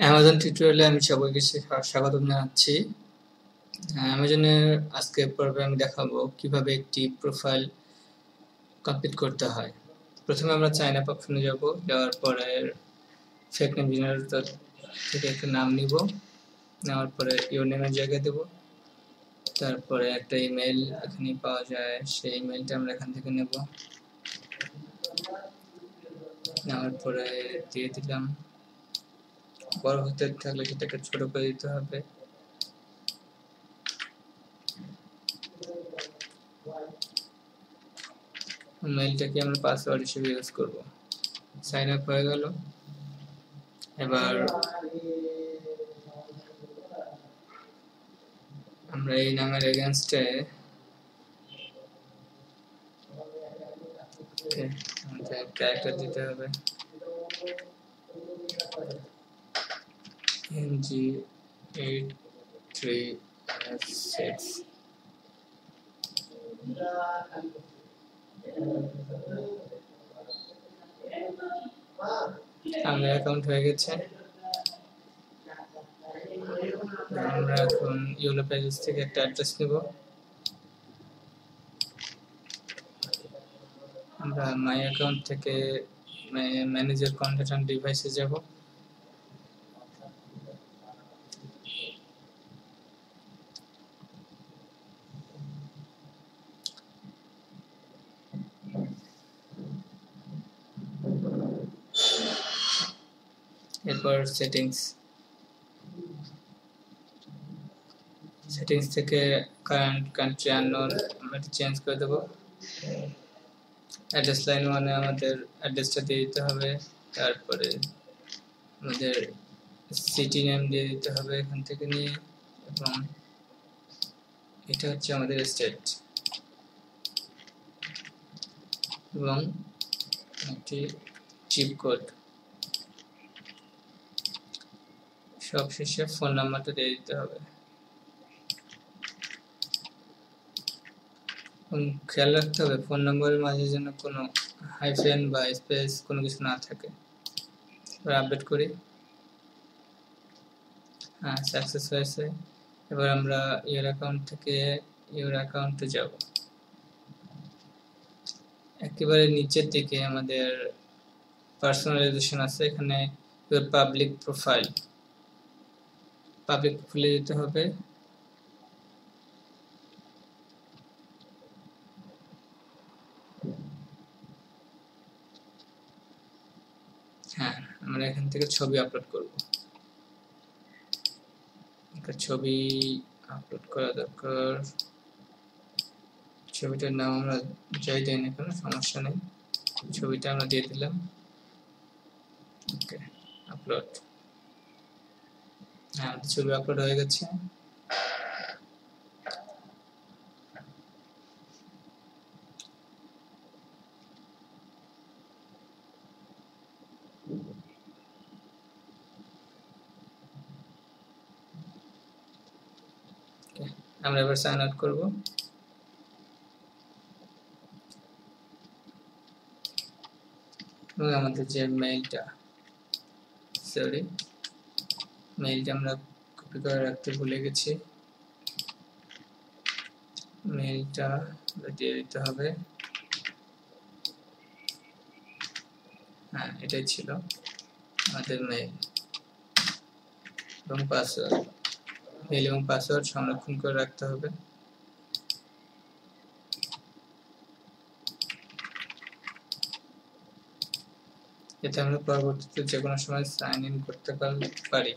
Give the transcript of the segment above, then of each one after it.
Amazon টিউটোরিয়ালে আমি সবাইকে স্বাগতম জানাচ্ছি। অ্যামাজনের আজকের পর্বে আমি দেখাবো কিভাবে একটি প্রোফাইল কমপ্লিট করতে হয়। প্রথমে আমরা সাইন আপ অপশনে যাব, যাওয়ার পরে ফেক নেম জেনারেটর থেকে একটা নাম নিব, নেওয়ার পরে ইউর নেমের জায়গায় দেব, তারপরে একটা ইমেল এখানে পাওয়া যায়, সেই ইমেলটা আমরা এখান থেকে নেব, নেওয়ার পরে দিয়ে দিলাম। বড় হতে থাকলে সেটাকে ছোট করে দিতে হবে। মেইলটাকে আমরা পাসওয়ার্ড হিসেবে ইউজ করব। সাইন আপ হয়ে গেল। এবার আমরা এই নামের এগেইনস্টে আমাদের ক্যারেক্টার দিতে হবে, NG83F6। আমাদের অ্যাকাউন্ট হয়ে গেছে। আমরা এখন ইউলো পেজেস থেকে একটা অ্যাড্রেস নেব। আমরা মাই অ্যাকাউন্ট থেকে ম্যানেজার কন্টেন্ট অ্যান্ড ডিভাইসে যাব। এরপর সেটিংস থেকে কারেন্ট কান্ট্রি আননোন আমরা চেঞ্জ করে দেবো। অ্যাড্রেস লাইন 1-এ আমাদের অ্যাড্রেসটা দিয়ে দিতে হবে, তারপরে আমাদের সিটি নেম দিয়ে দিতে হবে এখান থেকে নিয়ে, এবং এটা হচ্ছে আমাদের স্টেট, এবং একটি চিপ কোড। সবশেষে ফোন নাম্বারটা দিয়ে দিতে হবে। খেয়াল রাখতে হবে ফোন নাম্বারের মাঝে যেন কোনো হাইফেন বা স্পেস কোনো কিছু না থাকে। এবার আপডেট করি। হ্যাঁ, সাকসেস হয়েছে। এবার আমরা ইউর অ্যাকাউন্ট থেকে ইউর অ্যাকাউন্টে যাব। একেবারে নিচের দিকে আমাদের পার্সোনালাইজেশন আছে, এখানে পাবলিক প্রোফাইল খুলে দিতে হবে। হ্যাঁ, আমরা এখান থেকে ছবি আপলোড করব। একটা ছবি আপলোড করা দরকার। ছবিটার নাম আমরা যাই দিই না কেন, সমস্যা নেই, ছবিটা আমরা দিয়ে দিলাম। ওকে, আপলোড। হ্যাঁ, আমাদের ছবি আপলোড হয়ে গেছে। আমরা এবার সাইন আউট করব। এবং আমাদের যে মেইলটা আমরা কপি করে রাখতে ভুলে গেছি, মেইলটা দিয়ে দিতে হবে। হ্যাঁ, এটাই ছিল আমাদের মেইল এবং পাসওয়ার্ড। মেইল এবং পাসওয়ার্ড সংরক্ষণ করে রাখতে হবে। এতে আমরা পরবর্তীতে যে কোনো সময় সাইন ইন করতে পারি।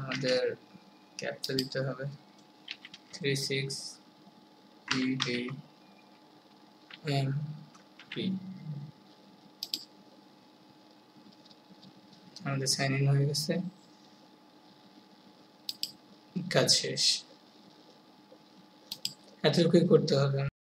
আমাদের ক্যাপচা দিতে হবে 36EDMP। আমাদের সাইন ইন হয়ে গেছে, কাজ শেষ। এতটুকুই করতে হবে।